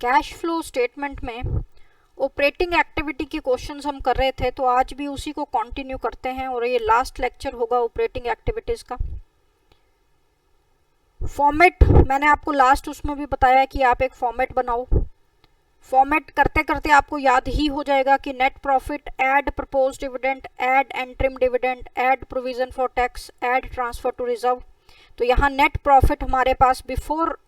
Cash flow statement में operating activity के questions हम कर रहे थे, तो आज भी उसी को कंटिन्यू करते हैं और ये लास्ट लेक्चर होगा ऑपरेटिंग एक्टिविटीज का। फॉर्मेट मैंने आपको लास्ट उसमें भी बताया कि आप एक फॉर्मेट बनाओ। फॉर्मेट करते करते आपको याद ही हो जाएगा कि net profit, add propose dividend, add interim dividend, add provision for tax, add transfer to reserve. तो यहाँ नेट प्रॉफिट हमारे पास before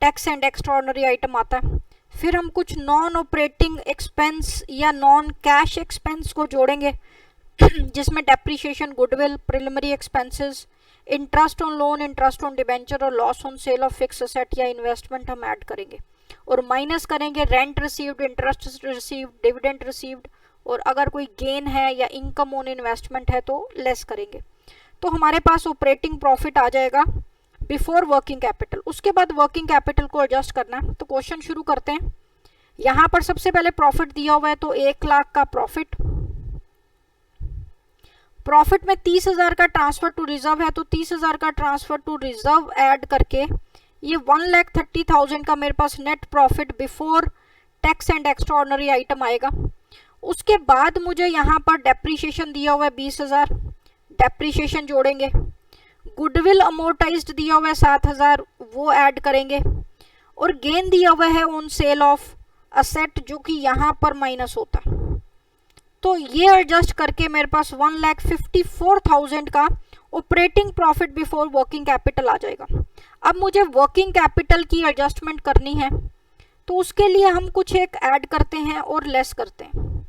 tax and extraordinary item आता है। फिर हम कुछ नॉन ऑपरेटिंग एक्सपेंस या नॉन कैश एक्सपेंस को जोड़ेंगे जिसमें depreciation, goodwill, preliminary expenses, interest on loan, interest on debenture और loss on sale of fix asset या इन्वेस्टमेंट हम ऐड करेंगे और माइनस करेंगे rent received, interest received, dividend received, और अगर कोई गेन है या इनकम ऑन इन्वेस्टमेंट है तो लेस करेंगे। तो हमारे पास ऑपरेटिंग प्रॉफिट आ जाएगा बिफोर वर्किंग कैपिटल। उसके बाद वर्किंग कैपिटल को एडजस्ट करना है। तो क्वेश्चन शुरू करते हैं। यहाँ पर सबसे पहले प्रॉफिट दिया हुआ है, तो 1 लाख का प्रॉफिट। प्रॉफिट में 30,000 का ट्रांसफर टू रिजर्व है, तो 30,000 का ट्रांसफर टू रिजर्व ऐड करके ये 1,30,000 का मेरे पास net profit before tax and extraordinary item आएगा। उसके बाद मुझे यहाँ पर डेप्रीशिएशन दिया हुआ है 20,000, डेप्रीशिएशन जोड़ेंगे। गुडविल अमोर्टाइज्ड दिया हुआ है 7,000, वो ऐड करेंगे। और गेन दिया हुआ है ऑन सेल ऑफ असेट जो कि यहाँ पर माइनस होता है। तो ये एडजस्ट करके मेरे पास 1,54,000 का operating profit before working capital आ जाएगा। अब मुझे वर्किंग कैपिटल की एडजस्टमेंट करनी है, तो उसके लिए हम कुछ एक ऐड करते हैं और लेस करते हैं।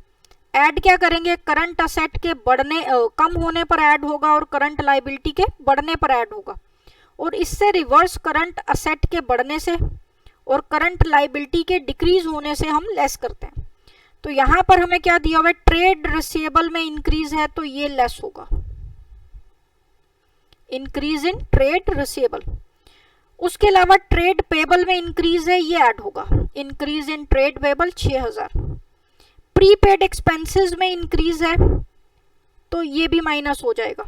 ऐड क्या करेंगे? करंट असेट के बढ़ने कम होने पर ऐड होगा और करंट लायबिलिटी के बढ़ने पर ऐड होगा, और इससे रिवर्स करंट असेट के बढ़ने से और करंट लायबिलिटी के डिक्रीज होने से हम लेस करते हैं। तो यहाँ पर हमें क्या दिया हुआ है? ट्रेड रिसीवेबल में इंक्रीज है तो ये लेस होगा, इंक्रीज इन ट्रेड रिसीवेबल। उसके अलावा ट्रेड पेबल में इंक्रीज है, ये ऐड होगा, increase in trade payable 6,000। Prepaid expenses में इंक्रीज है तो ये भी माइनस हो जाएगा,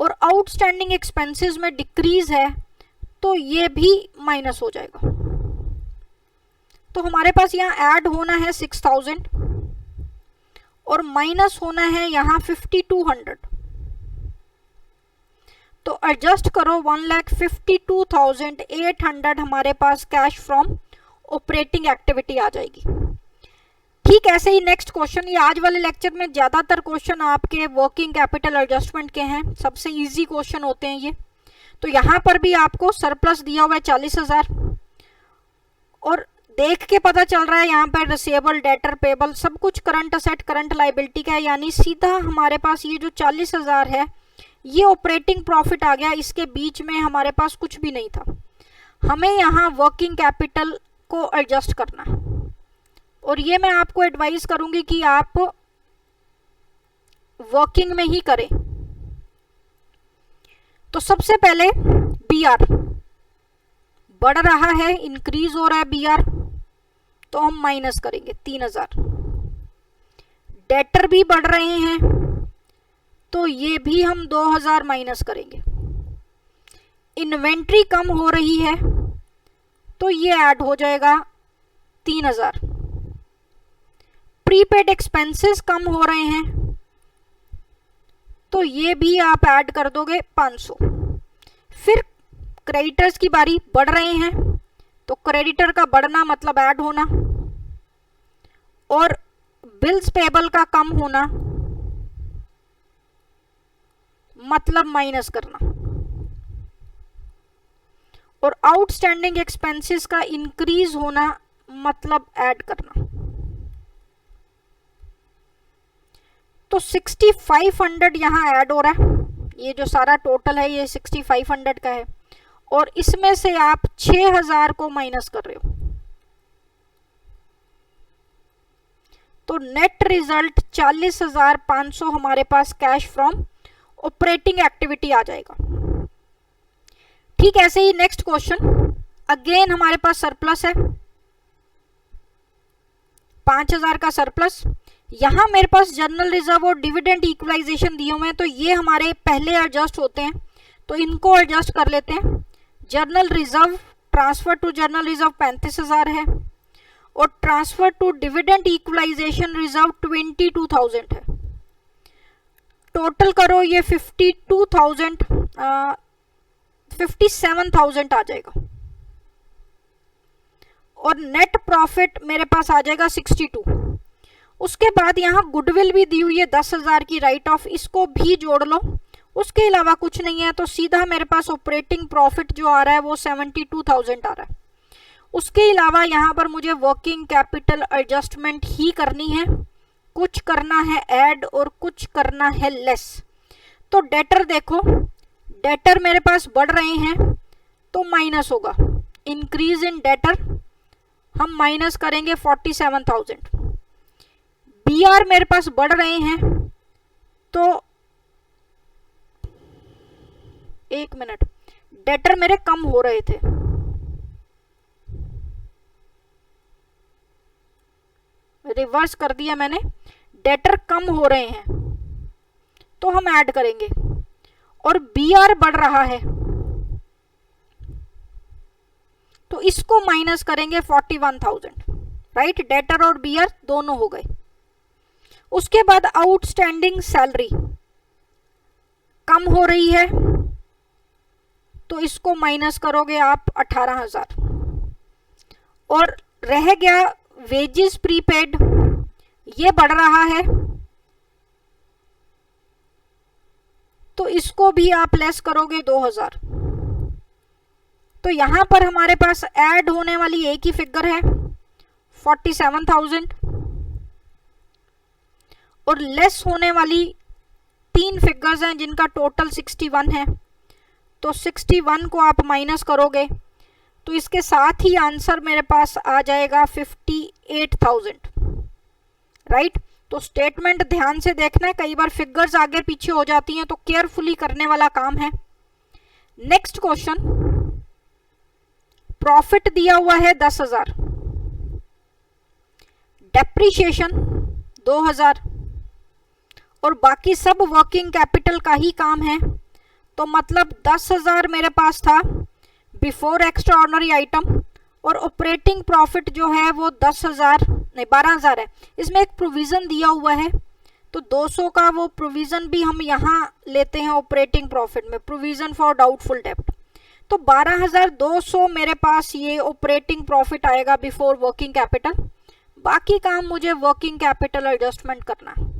और आउटस्टैंडिंग एक्सपेंसेस में डिक्रीज है तो ये भी माइनस हो जाएगा। तो हमारे पास यहाँ ऐड होना है 6,000 और माइनस होना है यहाँ 5,200। तो एडजस्ट करो, 1,52,800 हमारे पास कैश फ्रॉम ऑपरेटिंग एक्टिविटी आ जाएगी। ठीक ऐसे ही नेक्स्ट क्वेश्चन, ये आज वाले लेक्चर में ज्यादातर क्वेश्चन आपके वर्किंग कैपिटल एडजस्टमेंट के हैं, सबसे इजी क्वेश्चन होते हैं ये। तो यहाँ पर भी आपको सरप्लस दिया हुआ है 40,000 और देख के पता चल रहा है यहाँ पर रिसीवेबल, डेटर, पेबल सब कुछ करंट असेट, करंट लायबिलिटी का है, यानी सीधा हमारे पास ये जो 40,000 है ये ऑपरेटिंग प्रॉफिट आ गया। इसके बीच में हमारे पास कुछ भी नहीं था। हमें यहाँ वर्किंग कैपिटल को एडजस्ट करना है, और ये मैं आपको एडवाइस करूंगी कि आप वर्किंग में ही करें। तो सबसे पहले बीआर बढ़ रहा है, इंक्रीज हो रहा है बीआर, तो हम माइनस करेंगे 3,000। डेटर भी बढ़ रहे हैं तो ये भी हम 2,000 माइनस करेंगे। इन्वेंट्री कम हो रही है तो ये ऐड हो जाएगा 3,000। प्रीपेड एक्सपेंसेस कम हो रहे हैं तो ये भी आप ऐड कर दोगे 500। फिर क्रेडिटर्स की बारी, बढ़ रहे हैं तो क्रेडिटर का बढ़ना मतलब ऐड होना, और बिल्स पेबल का कम होना मतलब माइनस करना, और आउटस्टैंडिंग एक्सपेंसेस का इंक्रीज होना मतलब ऐड करना। तो 6,500 यहाँ ऐड हो रहा है, ये जो सारा टोटल है ये 6,500 का है, और इसमें से आप 6,000 को माइनस कर रहे हो। तो नेट रिजल्ट 40,500 हमारे पास कैश फ्रॉम ऑपरेटिंग एक्टिविटी आ जाएगा। ठीक ऐसे ही नेक्स्ट क्वेश्चन, अगेन हमारे पास सरप्लस है 5,000 का सरप्लस। यहाँ मेरे पास जनरल रिजर्व और डिविडेंड इक्वलाइजेशन दिए हुए हैं, तो ये हमारे पहले एडजस्ट होते हैं, तो इनको एडजस्ट कर लेते हैं। General reserve transfer to general reserve 35,000 है और transfer to dividend equalisation reserve 22,000 है। टोटल करो ये 57,000 आ जाएगा और नेट प्रॉफिट मेरे पास आ जाएगा 62। उसके बाद यहाँ गुडविल भी दी हुई है 10,000 की राइट ऑफ, इसको भी जोड़ लो। उसके अलावा कुछ नहीं है, तो सीधा मेरे पास ऑपरेटिंग प्रॉफिट जो आ रहा है वो 72,000 आ रहा है। उसके अलावा यहाँ पर मुझे वर्किंग कैपिटल एडजस्टमेंट ही करनी है, कुछ करना है ऐड और कुछ करना है लेस। तो डेटर देखो, डेटर मेरे पास बढ़ रहे हैं तो माइनस होगा, इंक्रीज इन डेटर हम माइनस करेंगे 47,000। बीआर मेरे पास बढ़ रहे हैं तो एक मिनट, डेटर मेरे कम हो रहे थे, रिवर्स कर दिया मैंने, डेटर कम हो रहे हैं तो हम ऐड करेंगे और बीआर बढ़ रहा है तो इसको माइनस करेंगे 41,000, राइट। डेटर और बीआर दोनों हो गए। उसके बाद आउटस्टैंडिंग सैलरी कम हो रही है तो इसको माइनस करोगे आप 18,000 और रह गया वेजेस प्रीपेड, ये बढ़ रहा है तो इसको भी आप लेस करोगे 2,000। तो यहां पर हमारे पास ऐड होने वाली एक ही फिगर है 47,000 और लेस होने वाली 3 फिगर्स हैं जिनका टोटल 61 है। तो 61 को आप माइनस करोगे तो इसके साथ ही आंसर मेरे पास आ जाएगा 58,000, राइट। तो स्टेटमेंट ध्यान से देखना है, कई बार फिगर्स आगे पीछे हो जाती हैं तो केयरफुली करने वाला काम है। नेक्स्ट क्वेश्चन, प्रॉफिट दिया हुआ है 10,000, डेप्रीशिएशन 2,000 और बाकी सब वर्किंग कैपिटल का ही काम है। तो मतलब 10,000 मेरे पास था बिफोर एक्स्ट्रा ऑर्डिनरी आइटम और ऑपरेटिंग प्रॉफिट जो है वो 10,000 नहीं 12,000 है। इसमें एक प्रोविजन दिया हुआ है तो 200 का वो प्रोविजन भी हम यहाँ लेते हैं ऑपरेटिंग प्रॉफिट में, प्रोविजन फॉर डाउटफुल डेब्ट। तो 12,200 मेरे पास ये ऑपरेटिंग प्रॉफिट आएगा बिफोर वर्किंग कैपिटल। बाकी काम मुझे वर्किंग कैपिटल एडजस्टमेंट करना है।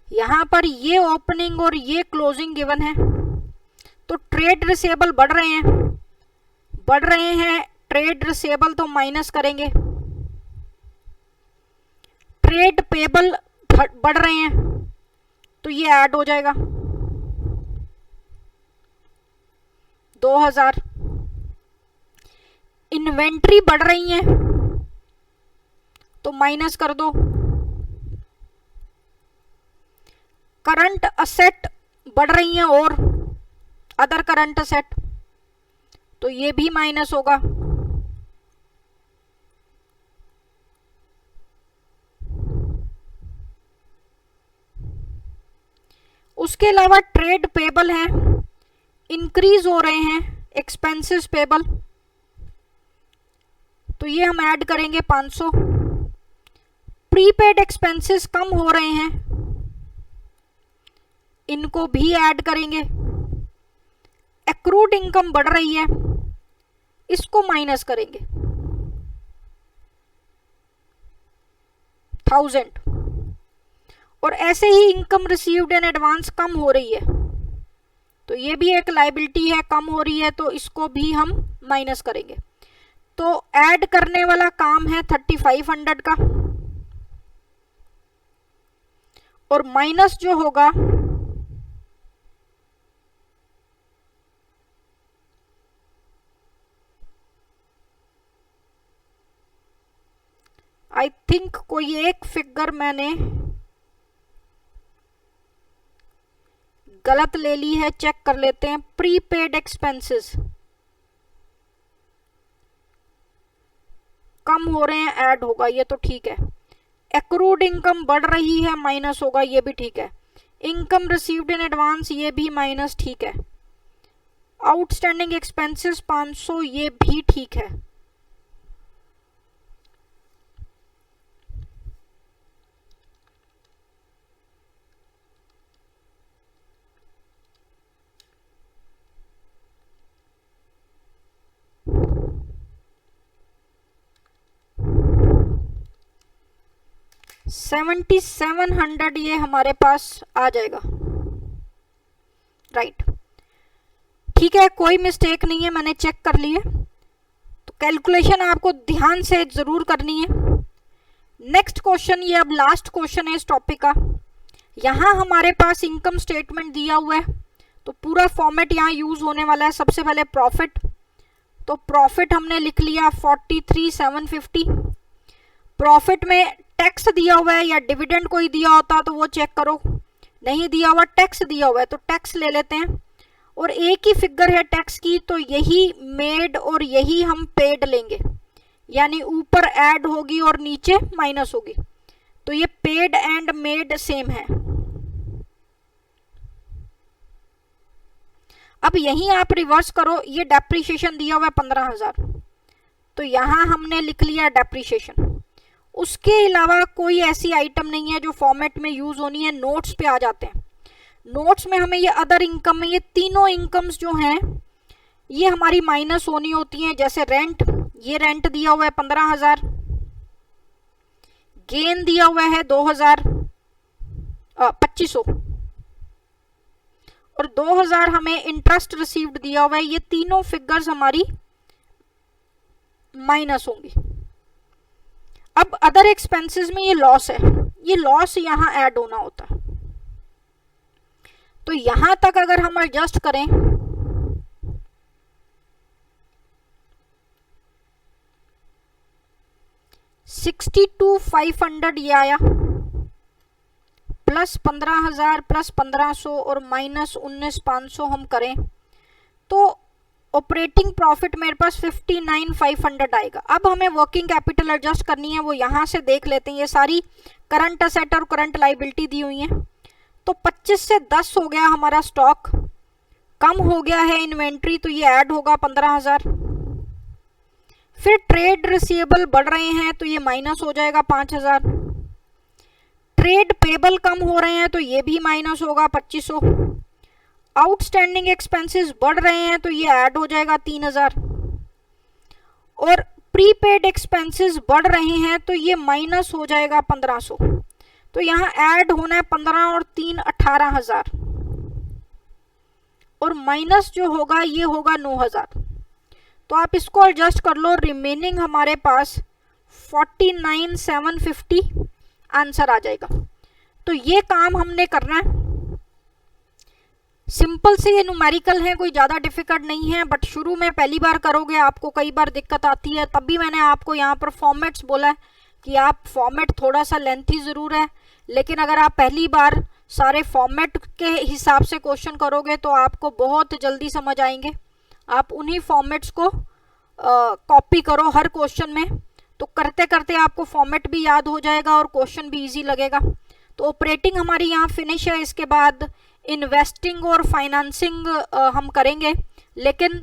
यहाँ पर ये ओपनिंग और ये क्लोजिंग गिवन है तो ट्रेड रिसेबल बढ़ रहे हैं, ट्रेड रिसेबल तो माइनस करेंगे, ट्रेड पेबल बढ़ रहे हैं तो ये ऐड हो जाएगा 2,000। इन्वेंट्री बढ़ रही है तो माइनस कर दो, करंट असेट बढ़ रही हैं और अदर करंट असेट तो ये भी माइनस होगा। उसके अलावा ट्रेड पेबल हैं, इंक्रीज हो रहे हैं, एक्सपेंसेस पेबल तो ये हम ऐड करेंगे 500। प्रीपेड एक्सपेंसेस कम हो रहे हैं, इनको भी ऐड करेंगे। एक्रूड इनकम बढ़ रही है, इसको माइनस करेंगे 1000 और ऐसे ही इनकम रिसीव्ड इन एडवांस कम हो रही है तो ये भी एक लायबिलिटी है, कम हो रही है तो इसको भी हम माइनस करेंगे। तो ऐड करने वाला काम है 3500 का और माइनस जो होगा आई थिंक कोई एक फिगर मैंने गलत ले ली है, चेक कर लेते हैं। प्रीपेड एक्सपेंसेस कम हो रहे हैं, ऐड होगा, ये तो ठीक है। एक्रूड इनकम बढ़ रही है, माइनस होगा, ये भी ठीक है। इनकम रिसीव्ड इन एडवांस ये भी माइनस, ठीक है। आउटस्टैंडिंग एक्सपेंसेस 500, ये भी ठीक है। $7,700 ये हमारे पास आ जाएगा, राइट। ठीक है, कोई मिस्टेक नहीं है, मैंने चेक कर ली है। तो कैलकुलेशन आपको ध्यान से जरूर करनी है। नेक्स्ट क्वेश्चन, ये अब लास्ट क्वेश्चन है इस टॉपिक का। यहाँ हमारे पास इनकम स्टेटमेंट दिया हुआ है, तो पूरा फॉर्मेट यहाँ यूज होने वाला है। सबसे पहले प्रॉफिट, तो प्रॉफिट हमने लिख लिया 43,750। प्रॉफिट में टैक्स दिया हुआ है या डिविडेंड कोई दिया होता तो वो चेक करो, नहीं दिया हुआ, टैक्स दिया हुआ है तो टैक्स ले लेते हैं। और एक ही फिगर है टैक्स की, तो यही मेड और यही हम पेड लेंगे, यानी ऊपर ऐड होगी और नीचे माइनस होगी। तो ये पेड एंड मेड सेम है। अब यहीं आप रिवर्स करो, ये डेप्रिसिएशन दिया हुआ है 15,000, तो यहां हमने लिख लिया डेप्रिसिएशन। उसके अलावा कोई ऐसी आइटम नहीं है जो फॉर्मेट में यूज होनी है। नोट्स पे आ जाते हैं। नोट्स में हमें ये अदर इनकम में ये तीनों इनकम्स जो हैं ये हमारी माइनस होनी होती हैं। जैसे रेंट, ये रेंट दिया हुआ है 15,000, गेन दिया हुआ है 2500 और 2000 हमें इंटरेस्ट रिसीव्ड दिया हुआ है। ये तीनों फिगर्स हमारी माइनस होंगी। अब अदर एक्सपेंसेस में ये लॉस है, ये लॉस यहां ऐड होना होता है। तो यहां तक अगर हम एडजस्ट करें, $62,500 ये आया, प्लस 15,000 प्लस 1500 और माइनस 19,500 हम करें तो ऑपरेटिंग प्रॉफिट मेरे पास 59,500 आएगा। अब हमें वर्किंग कैपिटल एडजस्ट करनी है, वो यहां से देख लेते हैं। ये सारी करंट असेट और करंट लाइबिलिटी दी हुई है। तो 25 से 10 हो गया हमारा स्टॉक, कम हो गया है इन्वेंट्री, तो ये ऐड होगा 15,000। फिर ट्रेड रिसीवेबल बढ़ रहे हैं तो ये माइनस हो जाएगा 5,000। ट्रेड पेबल कम हो रहे हैं तो ये भी माइनस होगा 2500। आउटस्टैंडिंग एक्सपेंसेस बढ़ रहे हैं तो ये ऐड हो जाएगा 3,000। और प्रीपेड एक्सपेंसेस बढ़ रहे हैं तो ये माइनस हो जाएगा 1500। तो यहाँ ऐड होना है 15 और 3 18,000 और माइनस जो होगा ये होगा 9,000। तो आप इसको एडजस्ट कर लो, रिमेनिंग हमारे पास 49,750 आंसर आ जाएगा। तो ये काम हमने करना है। सिंपल से ये न्यूमेरिकल है, कोई ज़्यादा डिफिकल्ट नहीं है, बट शुरू में पहली बार करोगे आपको कई बार दिक्कत आती है। तभी मैंने आपको यहाँ पर फॉर्मेट्स बोला है कि आप फॉर्मेट थोड़ा सा लेंथी ज़रूर है, लेकिन अगर आप पहली बार सारे फॉर्मेट के हिसाब से क्वेश्चन करोगे तो आपको बहुत जल्दी समझ आएंगे। आप उन्हीं फॉर्मेट्स को कॉपी करो हर क्वेश्चन में, तो करते करते आपको फॉर्मेट भी याद हो जाएगा और क्वेश्चन भी इजी लगेगा। तो ऑपरेटिंग हमारी यहाँ फिनिश है। इसके बाद इन्वेस्टिंग और फाइनेंसिंग हम करेंगे, लेकिन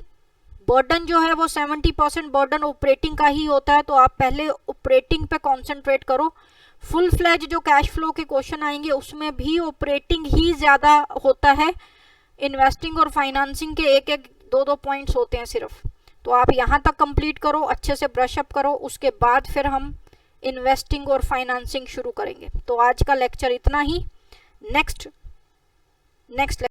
बर्डन जो है वो 70% बर्डन ऑपरेटिंग का ही होता है। तो आप पहले ऑपरेटिंग पे कंसंट्रेट करो। फुल फ्लैज जो कैश फ्लो के क्वेश्चन आएंगे उसमें भी ऑपरेटिंग ही ज़्यादा होता है। इन्वेस्टिंग और फाइनेंसिंग के एक एक दो दो पॉइंट्स होते हैं सिर्फ। तो आप यहाँ तक कंप्लीट करो, अच्छे से ब्रश अप करो, उसके बाद फिर हम इन्वेस्टिंग और फाइनेंसिंग शुरू करेंगे। तो आज का लेक्चर इतना ही। नेक्स्ट